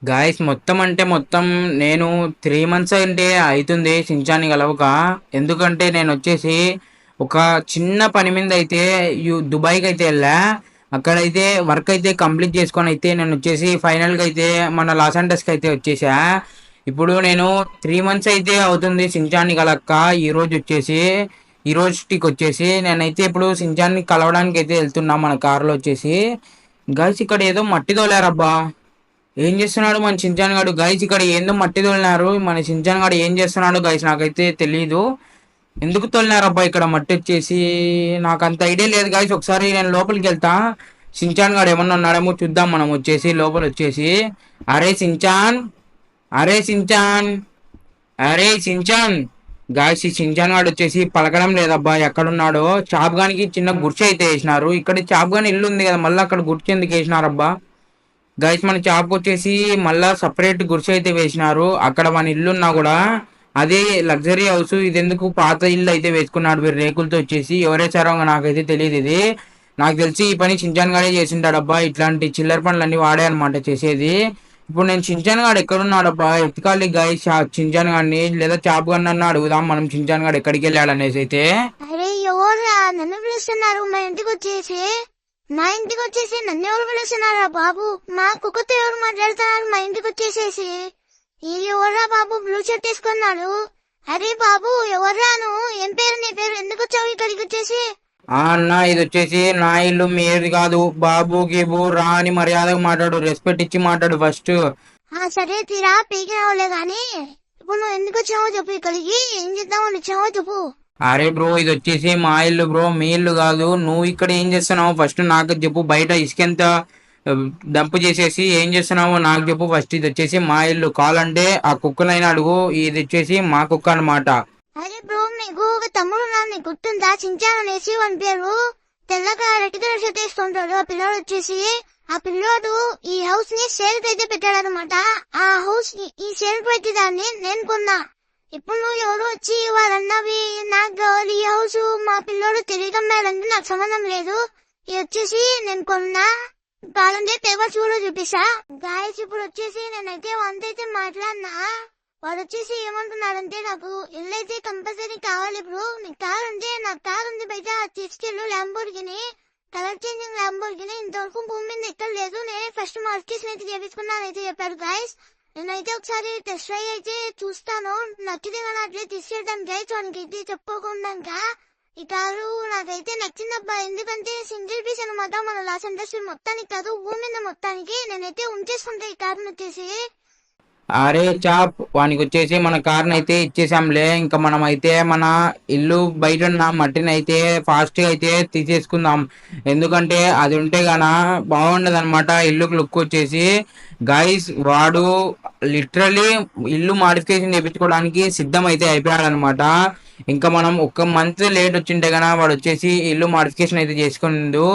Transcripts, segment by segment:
Guys మొత్తం అంటే మొత్తం నేను 3 మంత్స్ అంటే అవుతుంది సించాన్ని కలవక. ఎందుకంటే నేను వచ్చేసి ఒక చిన్న పని మీద అయితే దుబాయ్కి అయితే వెళ్ళా. అక్కడైతే వర్క్ అయితే కంప్లీట్ చేసుకొని అయితే నేను వచ్చేసి ఫైనల్గా అయితే మన లాస్ ఏంజల్స్కి అయితే వచ్చేసా. ఇప్పుడు నేను 3 మంత్స్ అయితే అవుతుంది సించాన్ని కలక్క. ఈరోజు వచ్చేసి ఈ రోజుకి వచ్చేసి నేనైతే ఇప్పుడు సించాన్ని కలవడానికి అయితే వెళ్తున్నా మన కారులో వచ్చేసి. గాయస్ ఇక్కడ ఏదో మట్టి తోలారబ్బా. ఏం చేస్తున్నాడు మన చించాన్ గాడు గైస్? ఇక్కడ ఏందో మట్టి తోలినారు. మన చించాన్ గాడు ఏం చేస్తున్నాడు గైస్ నాకైతే తెలీదు. ఎందుకు తోలినారబ్బా ఇక్కడ మట్టి వచ్చేసి? నాకు అంత ఐడియా లేదు గైస్. ఒకసారి నేను లోపలికి వెళ్తా. సించాన్ గాడు ఏమన్నా ఉన్నాడేమో చూద్దాం మనం వచ్చేసి లోపల వచ్చేసి. అరే సించాన్, అరే సించాన్, అరే సించాన్. గాయస్ ఈ సించాన్ గాడు వచ్చేసి పలకడం లేదబ్బా ఎక్కడున్నాడో. చాప్గానికి చిన్న గుర్చి అయితే వేసినారు. ఇక్కడ చాప్గాని ఇల్లు ఉంది కదా, మళ్ళీ అక్కడ గుర్చి ఎందుకు వేసినారబ్బా? గైస్ మన షాప్కి వచ్చేసి మళ్ళా సపరేట్ గుడిసె అయితే వేసినారు. అక్కడ మన ఇల్లు ఉన్నా కూడా అదే లగ్జరీ హౌస్. ఇది ఎందుకు పాత ఇల్లు అయితే వేసుకున్నాడు వీరు రేకులతో వచ్చేసి. ఎవరేసారో నాకైతే తెలియదు. ఇది నాకు తెలిసి ఈ పని చించాన్ గాడే చేసింటాడబ్బా. ఇట్లాంటి చిల్లర పనులన్నీ వాడే అనమాట చేసేది. ఇప్పుడు నేను చించాన్ గాడు ఎక్కడున్నాడబ్బా ఎత్తుకాలి గాయస్ చించాన్ గాడిని, లేదా చాప్ గన్న అడుగుదాం మనం చించాన్ గాడు ఎక్కడికి వెళ్ళాడు అనేసి అయితే. అరే ఎవరా నన్ను పిలుస్తున్నారు మా ఇంటికి వచ్చేసి నన్ను ఎవరు పిలుస్తున్నారా బాబు? మా కుక్కతో ఎవరు మాట్లాడుతున్నారు మా ఇంటికి వచ్చేసేసి? ఈ ఎవర్రా బాబు బ్లూ షర్ట్ వేసుకున్నాడు? అరే బాబు ఎవర్రా నువ్వు? ఏం పేరు నీ పేరు? ఎందుకు వచ్చావు ఇక్కడికి వచ్చేసి? అన్న ఇది వచ్చేసి నా ఇల్లు మీది కాదు. బాబు గీబు రా అని మర్యాదగా మాట్లాడు, రెస్పెక్ట్ ఇచ్చి మాట్లాడు ఫస్ట్. సరే తీరా పీకినావులే గాని ఇప్పుడు నువ్వు ఎందుకు వచ్చావో చెప్పు. ఇక్కడికి ఏం చేద్దామని వచ్చావో చెప్పు. అరే బ్రో ఇది వచ్చేసి మా ఇల్లు బ్రో, మీ ఇల్లు కాదు. నువ్వు ఇక్కడ ఏం చేస్తున్నావు ఫస్ట్ నాకు చెప్పు. బయట ఇసుకెంత డంప్ చేసేసి ఏం చేస్తున్నావో నాకు చెప్పు ఫస్ట్. ఇది వచ్చేసి మా ఇల్లు. కావాలంటే ఆ కుక్కనైనా అడుగు. ఇది వచ్చేసి మా కుక్క అనమాట. అరే బ్రో నీకు ఒక తమ్ముడు నాన్న గుర్తుందా? చించాన్ అనేసి వాని పేరు. తెల్లగా రెడ్ కలర్ షర్ట్ వేసుకుంటాడు ఆ పిల్లోడు వచ్చేసి. ఆ పిల్లోడు ఈ హౌస్ ని సేల్ అయితే పెట్టాడు అనమాట. ఆ హౌస్ ఈ సేల్ పెట్టేదాన్ని నేను కొన్నా. ఇప్పుడు నువ్వు ఎవరు వచ్చి వాళ్ళన్నవి నాకు కావాలి ఈ హౌస్ మా పిల్లోడు తిరిగి అమ్మాడంటే నాకు సంబంధం లేదు. ఇది వచ్చేసి నేను కొన్నా. కావాలంటే పేపర్స్ కూడా చూపిస్తా. గాయస్ ఇప్పుడు వచ్చేసి నేనైతే వంతైతే మాట్లాడినా. వాడు వచ్చేసి ఏమంటున్నాడంటే నాకు ఇల్లు అయితే కంపల్సరీ కావాలి బ్రో. నీకు కావాలంటే నాకు కారు ఉంది బయట తీసుకెళ్ళు ల్యాంబోర్గిని, కలర్ చేంజింగ్ ల్యాంబోర్గిని. ఇంతవరకు భూమి మీద ఎక్కడ లేదు. నేనే ఫస్ట్ మార్కెట్ అయితే చేపించుకున్నానైతే చెప్పారు గాయస్. నేనైతే ఒకసారి టెస్ట్ డ్రైవ్ అయితే చూస్తాను. నచ్చితే కానీ అట్లే తీసుకెళ్తాను గైస్. వానికి అయితే చెప్పుకోకుండా ఈ కారు నాకైతే నచ్చిందబ్బా. ఎందుకంటే సింగిల్ పీస్ అనమాట. మన లాస్ ఏంజల్స్ మొత్తానికి కాదు భూమి మీద మొత్తానికి నేనైతే ఉంచేసుకుంటా ఈ కారుని వచ్చేసి. అరే చాప్ వానికి వచ్చేసి మన కార్ని అయితే ఇచ్చేసాంలే. ఇంకా మనం అయితే మన ఇల్లు బయట ఉన్న మట్టిని అయితే ఫాస్ట్ గా అయితే తీసేసుకుందాం. ఎందుకంటే అది ఉంటే గాన బాగుండదు అనమాట ఇల్లుకి లుక్ వచ్చేసి. గైస్ వాడు లిటరలీ ఇల్లు మాడిఫికేషన్ చేయించుకోవడానికి సిద్ధం అయితే అయిపోయాడు అనమాట. ఇంకా మనం 1 మంత్ లేట్ వచ్చింటే గన వాడు వచ్చేసి ఇల్లు మాడిఫికేషన్ అయితే చేసుకుందు.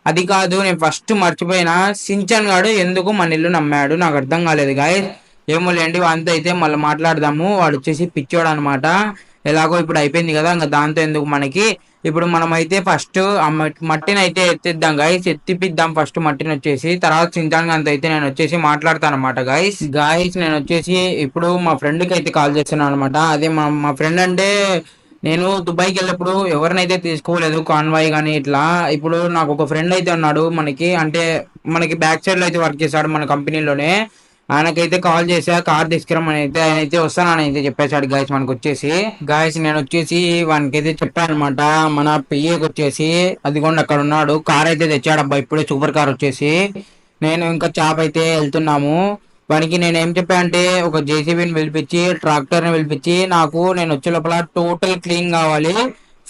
అది కాదు నేను ఫస్ట్ మర్చిపోయినా, సించాన్ గాడు ఎందుకు మన ఇల్లు నమ్మాడు నాకు అర్థం కాలేదు గాయస్. ఏమో లేండి అంతా అయితే మళ్ళీ మాట్లాడదాము. వాడు వచ్చేసి పిచ్చోడు అనమాట. ఎలాగో ఇప్పుడు అయిపోయింది కదా, ఇంకా దాంతో ఎందుకు మనకి. ఇప్పుడు మనం అయితే ఫస్ట్ ఆ మట్టిని అయితే ఎత్తిద్దాం గైస్. ఎత్తిపిద్దాం ఫస్ట్ మట్టిని వచ్చేసి. తర్వాత చింతాన్ అంత అయితే నేను వచ్చేసి మాట్లాడతాను అనమాట గైస్. నేను వచ్చేసి ఇప్పుడు మా ఫ్రెండ్కి అయితే కాల్ చేస్తున్నాను అనమాట. అదే మా ఫ్రెండ్ అంటే నేను దుబాయ్కి వెళ్ళినప్పుడు ఎవరినైతే తీసుకోలేదు కాన్వాయ్ కానీ ఇట్లా. ఇప్పుడు నాకు ఒక ఫ్రెండ్ అయితే ఉన్నాడు మనకి, అంటే మనకి బ్యాక్ సైడ్ లో అయితే వర్క్ చేశాడు మన కంపెనీలోనే. ఆయనకైతే కాల్ చేసా కార్ తీసుకురమ్మని అయితే. ఆయన అయితే వస్తానని అయితే చెప్పేశాడు గాయస్. మనకు వచ్చేసి గాయస్ నేను వచ్చేసి వానికైతే చెప్పాను అనమాట. మన పిఏకి వచ్చేసి అదిగోండి అక్కడ ఉన్నాడు. కార్ అయితే తెచ్చాడు అబ్బా ఇప్పుడే, సూపర్ కార్ వచ్చేసి. నేను ఇంకా చాప్ అయితే వెళ్తున్నాము. వానికి నేను ఏం చెప్పా అంటే ఒక జేసీబీని పిలిపించి ట్రాక్టర్ని పిలిపించి నేను వచ్చే లోపల టోటల్ క్లీన్ కావాలి,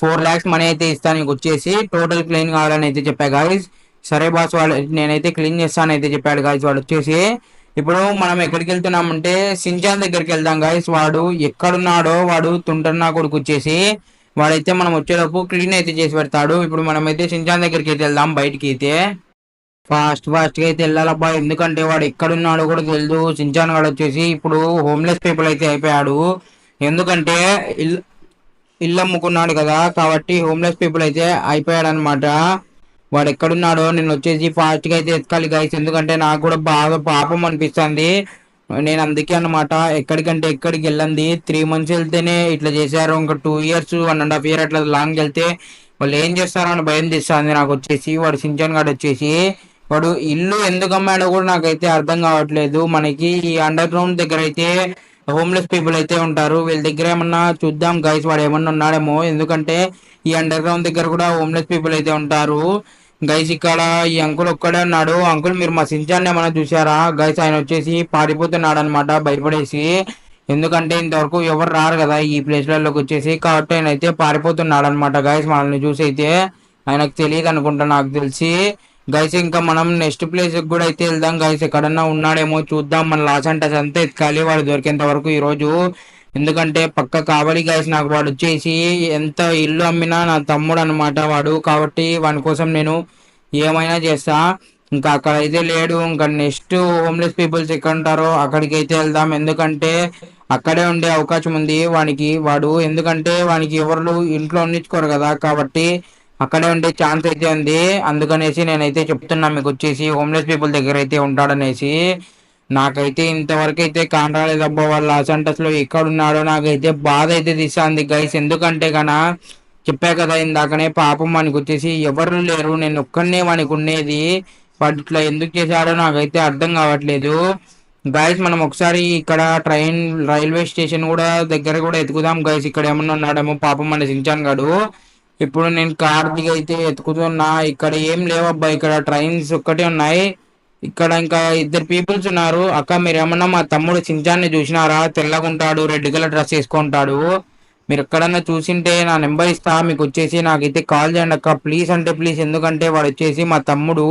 4 lakhs మనీ అయితే ఇస్తాను నీకు వచ్చేసి. టోటల్ క్లీన్ కావాలని అయితే చెప్పా గాయస్. సరే బాస్ వాళ్ళు నేనైతే క్లీన్ చేస్తాను అయితే చెప్పాడు గాయస్ వాడు వచ్చేసి. ఇప్పుడు మనం ఎక్కడికి వెళ్తున్నామంటే సించాన్ దగ్గరికి వెళ్దాం గాయస్. వాడు ఎక్కడున్నాడో వాడు తుంటన్నా కొడుకు వచ్చేసి. వాడైతే మనం వచ్చేటప్పుడు క్లీన్ అయితే చేసి పెడతాడు. ఇప్పుడు మనమైతే సించాన్ దగ్గరికి అయితే వెళ్దాం బయటికి అయితే. ఫాస్ట్ గా అయితే వెళ్ళాలబ్బా. ఎందుకంటే వాడు ఎక్కడున్నాడో కూడా తెలియదు. సించాన్ గాడు వచ్చేసి ఇప్పుడు హోమ్లెస్ పీపుల్ అయితే అయిపోయాడు. ఎందుకంటే ఇల్లు అమ్ముకున్నాడు కదా, కాబట్టి హోమ్లెస్ పీపుల్ అయితే అయిపోయాడు అనమాట. వాడు ఎక్కడున్నాడో నేను వచ్చేసి ఫాస్ట్ గా అయితే ఎత్తుకాలి గైస్. ఎందుకంటే నాకు కూడా బాగా పాపం అనిపిస్తుంది. నేను అందుకే అన్నమాట ఎక్కడికంటే ఎక్కడికి వెళ్ళండి 3 months వెళ్తేనే ఇట్లా చేశారు. ఇంకా 2 years 1.5 year అట్లా లాంగ్ వెళ్తే వాళ్ళు ఏం చేస్తారో అని భయం తీస్తుంది నాకు వచ్చేసి. వాడు సించాన్ గాడు వచ్చేసి వాడు ఇల్లు ఎందుకు అమ్మాడో కూడా నాకైతే అర్థం కావట్లేదు. మనకి ఈ అండర్ గ్రౌండ్ దగ్గర అయితే హోమ్లెస్ పీపుల్ అయితే ఉంటారు. వీళ్ళ దగ్గర ఏమన్నా చూద్దాం గైస్, వాడు ఏమన్నా ఉన్నాడేమో. ఎందుకంటే ఈ అండర్ గ్రౌండ్ దగ్గర కూడా హోమ్లెస్ పీపుల్ అయితే ఉంటారు గైస్. ఇక్కడ ఈ అంకుల్ ఒక్కడే ఉన్నాడు. అంకుల్ మీరు మా సించాన్ని ఏమైనా చూసారా గైస్? ఆయన వచ్చేసి పారిపోతున్నాడు అనమాట భయపడేసి. ఎందుకంటే ఇంతవరకు ఎవరు రారు కదా ఈ ప్లేస్లలోకి వచ్చేసి, కాబట్టి ఆయన అయితే పారిపోతున్నాడు అనమాట గైస్. మనల్ని చూసి అయితే ఆయనకు తెలియదు అనుకుంటా నాకు తెలిసి గైస్. ఇంకా మనం నెక్స్ట్ ప్లేస్ కూడా అయితే వెళ్దాం గైస్. ఎక్కడన్నా ఉన్నాడేమో చూద్దాం. మన లాస్ అంటస్ అంతా ఎత్తుకాలి వాడు దొరికేంత వరకు ఈ రోజు. ఎందుకంటే పక్క కావాలి గైస్ నాకు. వాడు వచ్చేసి ఎంత ఇల్లు అమ్మినా నా తమ్ముడు అనమాట వాడు, కాబట్టి వాని కోసం నేను ఏమైనా చేస్తా. ఇంకా అక్కడ అయితే లేడు. ఇంకా నెక్స్ట్ హోమ్లెస్ పీపుల్స్ ఎక్కడ ఉంటారో అక్కడికి అయితే వెళ్దాం. ఎందుకంటే అక్కడే ఉండే అవకాశం ఉంది వాడు ఎందుకంటే వానికి ఎవరు ఇంట్లో ఉండించుకోరు కదా, కాబట్టి అక్కడే ఉండే ఛాన్స్ అయితే ఉంది. అందుకనేసి నేనైతే చెప్తున్నా మీకు వచ్చేసి హోమ్లెస్ పీపుల్ దగ్గర అయితే ఉంటాడనేసి. నాకైతే ఇంతవరకు అయితే కానరాలేదబ్బా వాళ్ళ లాస్ లో ఎక్కడున్నాడో. నాకైతే బాధ అయితే తీస్తుంది గైస్. ఎందుకంటే కన్నా చెప్పా కదా ఇందాకనే, పాపం వానికి వచ్చేసి ఎవరు లేరు, నేను ఒక్కనే వానికి ఉండేది. వాడు ఇట్లా ఎందుకు చేశాడో నాకైతే అర్థం కావట్లేదు గైస్. మనం ఒకసారి ఇక్కడ రైల్వే స్టేషన్ కూడా దగ్గర కూడా ఎతుకుదాం గైస్. ఇక్కడ ఏమన్నా ఉన్నాడేమో పాపం మన సించాన్ గాడు. ఇప్పుడు నేను కార్ దిగి అయితే ఎతుకుతున్నా. ఇక్కడ ఏం లేవబ్బా, ఇక్కడ ట్రైన్స్ ఒక్కటే ఉన్నాయి. ఇక్కడ ఇంకా 2 పీపుల్స్ ఉన్నారు. అక్క మీరు ఏమన్నా మా తమ్ముడు సించాన్ని చూసినారా? తెల్లగుంటాడు, రెడ్ కలర్ డ్రెస్ వేసుకుంటాడు. మీరు ఎక్కడన్నా చూసింటే నా నెంబర్ ఇస్తా మీకు వచ్చేసి నాకైతే కాల్ చేయండి అక్క ప్లీజ్ అంటే ప్లీజ్. ఎందుకంటే వాడు వచ్చేసి మా తమ్ముడు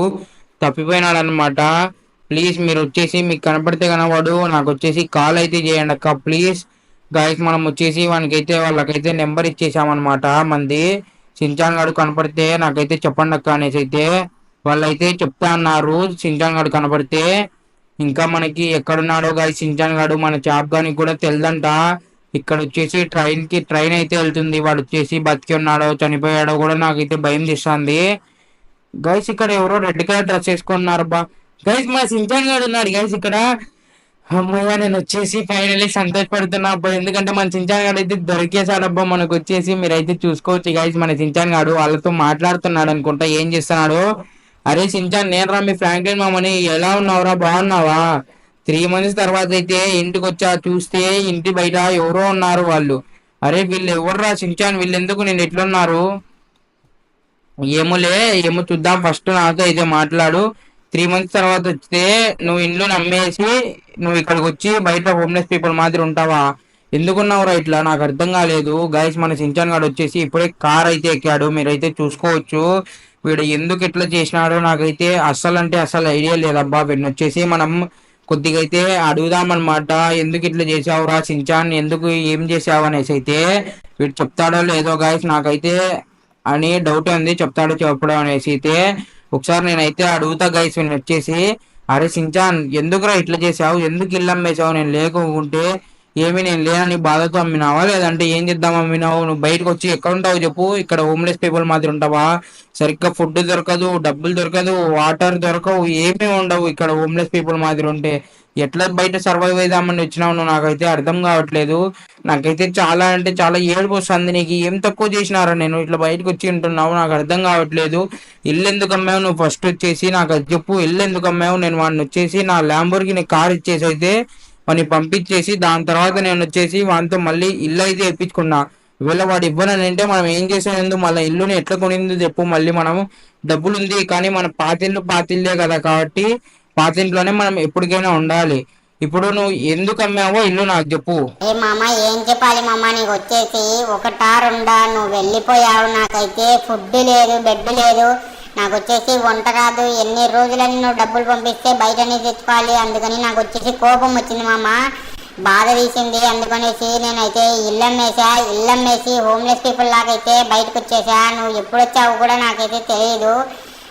తప్పిపోయినాడు అనమాట. ప్లీజ్ మీరు వచ్చేసి మీకు కనపడితే కన్నా వాడు నాకు వచ్చేసి కాల్ అయితే చేయండి అక్క ప్లీజ్. గాయస్ మనం వచ్చేసి వాళ్ళకైతే నెంబర్ ఇచ్చేసామన్నమాట. మంది సించాన్ గాడు కనపడితే నాకైతే చెప్పండి అక్క అనేసి అయితే వాళ్ళైతే చెప్తా అన్నారు. సించాన్ గాడు కనపడితే ఇంకా మనకి ఎక్కడున్నాడో గాయస్ సించాన్ గాడు మన చాప్ గానికి కూడా తెలియదంట. ఇక్కడ వచ్చేసి ట్రైన్ అయితే వెళ్తుంది. వాడు వచ్చేసి బతికి ఉన్నాడో చనిపోయాడో కూడా నాకైతే భయం తీస్తుంది గైస్. ఇక్కడ ఎవరో రెడ్ కలర్ డ్రెస్ వేసుకున్నారు బా గైస్. మా సించాన్ గాడు ఉన్నాడు గైస్ ఇక్కడ. అమ్మయ్య నేను వచ్చేసి ఫైనల్లీ సంతోషపడుతున్నా అబ్బా. ఎందుకంటే మన సించాన్ గాడు అయితే దొరికేశాడబ్బా మనకు వచ్చేసి. మీరైతే చూసుకోవచ్చు గైస్ మన సించాన్ గాడు వాళ్ళతో మాట్లాడుతున్నాడు అనుకుంటా. ఏం చేస్తున్నాడు? అరే సించాన్ నేను రా మీ ఫ్రాంక్లిన్ మామని, ఎలా ఉన్నావురా బాగున్నావా? 3 months తర్వాత అయితే ఇంటికి వచ్చా. చూస్తే ఇంటి బయట ఎవరో ఉన్నారు వాళ్ళు. అరే వీళ్ళు ఎవర్రా సించాన్, వీళ్ళు ఎందుకు నేను ఎట్లున్నారు? ఏమో చూద్దాం. ఫస్ట్ నాతో అయితే మాట్లాడు. 3 months తర్వాత వస్తే నువ్వు ఇల్లు నమ్మేసి నువ్వు ఇక్కడికి వచ్చి బయట హోమ్లెస్ పీపుల్ మాదిరి ఉంటావా? ఎందుకున్నావురా ఇట్లా? నాకు అర్థం కాలేదు గైస్. మన సించాన్ గాడు వచ్చేసి ఇప్పుడే కార్ అయితే ఎక్కాడు. మీరైతే చూసుకోవచ్చు. వీడు ఎందుకు ఇట్లా చేసినాడో నాకైతే అస్సలు ఐడియా లేదబ్బా. వీడిని వచ్చేసి మనం కొద్దిగా అయితే అడుగుదామన్నమాట. ఎందుకు ఇట్లా చేసావురా సించాన్, ఎందుకు ఏం చేసావు అనేసి అయితే వీడు చెప్తాడో లేదో గాయస్ నాకైతే అని డౌట్ ఉంది. చెప్తాడో చెప్పడం అనేసి అయితే ఒకసారి నేనైతే అడుగుతా గైస్ వీడిని వచ్చేసి. అరే సించాన్ ఎందుకురా ఇట్లా చేసావు? ఎందుకు ఇల్లు అమ్మేసావు? నేను లేకుంటే ఏమి నేను లేనని బాధతో అమ్మినావా, లేదంటే ఏం చేద్దాం అమ్మినావు? నువ్వు బయటకు వచ్చి ఎక్కడ ఉంటావు చెప్పు? ఇక్కడ హోమ్లెస్ పీపుల్ మాదిరి ఉంటావా? సరిగ్గా ఫుడ్ దొరకదు, డబ్బులు దొరకదు, వాటర్ దొరకవు, ఏమీ ఉండవు ఇక్కడ హోమ్లెస్ పీపుల్ మాదిరి ఉంటే. ఎట్లా బయట సర్వైవ్ అయిదామని వచ్చినావు నువ్వు? నాకైతే అర్థం కావట్లేదు. నాకైతే చాలా అంటే చాలా ఏడుపు వస్తుంది. నీకు ఏం తక్కువ చేసినారా నేను ఇట్లా బయటకు వచ్చి ఉంటున్నావు? నాకు అర్థం కావట్లేదు. ఇల్లు ఎందుకు అమ్మావు నువ్వు? ఫస్ట్ వచ్చేసి నాకు అది చెప్పు. ఇల్లు ఎందుకు అమ్మావు? నేను వాడిని వచ్చేసి నా ల్యాంబోర్గిని కార్ ఇచ్చేసి అయితే వాడిని పంపించేసి దాని తర్వాత నేను వచ్చేసి వాడితో మళ్ళీ ఇల్లు అయితే ఇప్పించుకున్నా. ఒకవేళ వాడు ఇవ్వనని అంటే మనం ఏం చేసేందుకు? మళ్ళీ ఇల్లుని ఎట్లా కొనింది చెప్పు? మళ్ళీ మనం డబ్బులు ఉంది కానీ మన పాతిల్లే కదా, కాబట్టి పాతింట్లోనే మనం ఎప్పటికైనా ఉండాలి. ఇప్పుడు నువ్వు ఎందుకు అమ్మావో ఇల్లు నాకు చెప్పు. ఏ మామ ఏం చెప్పాలి మామ, నీకు వచ్చేసి ఒకటా రెండా? నువ్వు వెళ్ళిపోయావు. నాకైతే ఫుడ్ లేదు, బెడ్ లేదు, నాకు వచ్చేసి వంట రాదు. ఎన్ని రోజులని నువ్వు డబ్బులు పంపిస్తే బయటనే తెచ్చుకోవాలి. అందుకని నాకు వచ్చేసి కోపం వచ్చింది మామ, బాధ తీసింది. అందుకనేసి నేనైతే ఇల్లమ్మేసి హోమ్లెస్ పీపుల్ లాగైతే బయటకు వచ్చేసా. నువ్వు ఎప్పుడు వచ్చావు కూడా నాకైతే తెలియదు.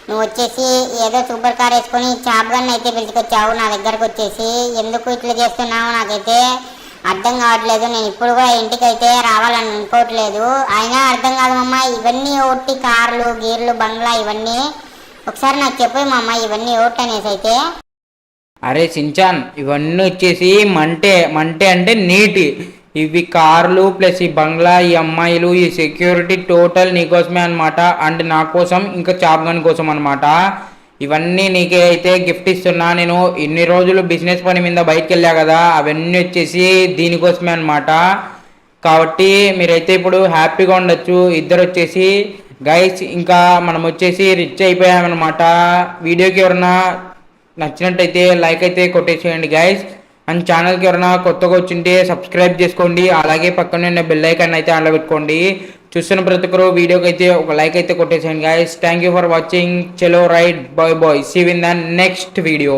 నువ్వు వచ్చేసి ఏదో సూపర్ కార్ వేసుకొని చాప్ గన్ అయితే పిలుచుకొచ్చావు నా దగ్గరకు వచ్చేసి. ఎందుకు ఇట్లా చేస్తున్నావు నాకైతే అర్థం కావట్లేదు. నేను ఇప్పుడు కూడా ఇంటికి అయితే రావాలని అనుకోవట్లేదు. అయినా అర్థం కాదు మామ, ఇవన్నీ ఓట్టి కార్లు గీర్లు బంగ్లా ఇవన్నీ ఒకసారి నాకు చెప్పు మామ, ఇవన్నీ ఓట్ అనేసి అయితే. అరే సించాన్, ఇవన్నీ వచ్చేసి మంటే అంటే నీటి. ఇవి కార్లు ప్లస్ ఈ బంగ్లా, ఈ అమ్మాయిలు, ఈ సెక్యూరిటీ టోటల్ నీకోసమే అనమాట. అండ్ నా కోసం ఇంకా చాప్గన్ కోసం అనమాట. ఇవన్నీ నీకే అయితే గిఫ్ట్ ఇస్తున్నా. నేను ఇన్ని రోజులు బిజినెస్ పని మీద బయటకు వెళ్ళా కదా, అవన్నీ వచ్చేసి దీనికోసమే అనమాట. కాబట్టి మీరైతే ఇప్పుడు హ్యాపీగా ఉండొచ్చు. ఇద్దరు వచ్చేసి గైస్ ఇంకా మనం వచ్చేసి రిచ్ అయిపోయామన్నమాట. వీడియోకి ఎవరన్నా నచ్చినట్టయితే లైక్ అయితే కొట్టేసేయండి గైస్. అండ్ ఛానల్కి ఎవరైనా కొత్తగా వచ్చింటే సబ్స్క్రైబ్ చేసుకోండి. అలాగే పక్కనే ఉన్న బెల్ ఐకాన్ అయితే ఆన్లో పెట్టుకోండి. చూస్తున్న ప్రతి ఒక్కరు వీడియోకి అయితే ఒక లైక్ అయితే కొట్టేసేయండి guys. Thank you for watching. చలో right, bye bye, see you in the next video.